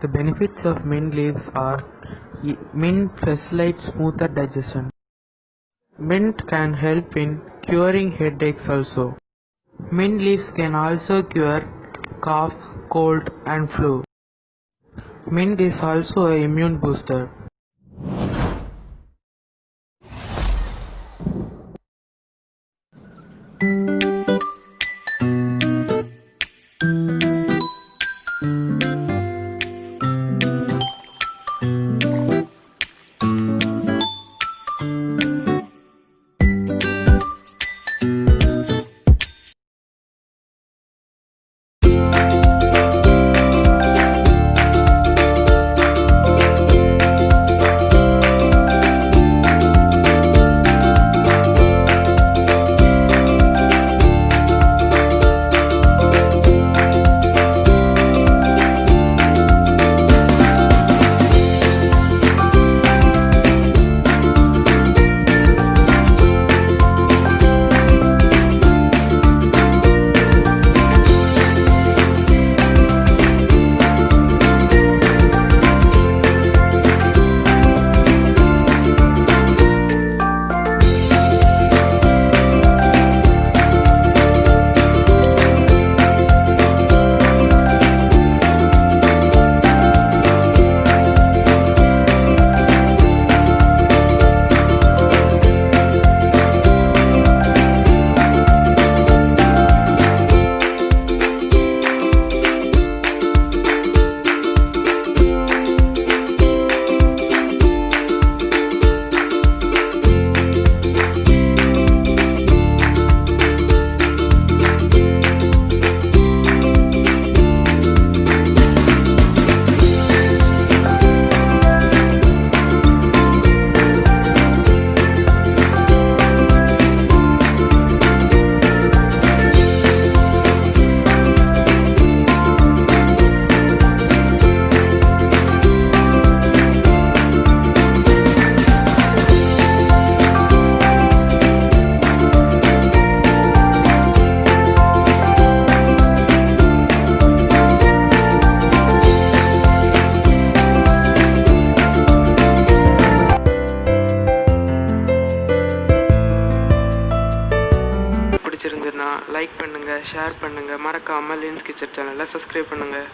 The benefits of mint leaves are mint facilitates smoother digestion. Mint can help in curing headaches also. Mint leaves can also cure cough, cold and flu. Mint is also an immune booster. பிடிச்சிருந்துன்னா like பண்ணுங்கள், share பண்ணுங்கள், மறக்காமல் லின்ஸ் kitchen சேனலை subscribe பண்ணுங்கள்.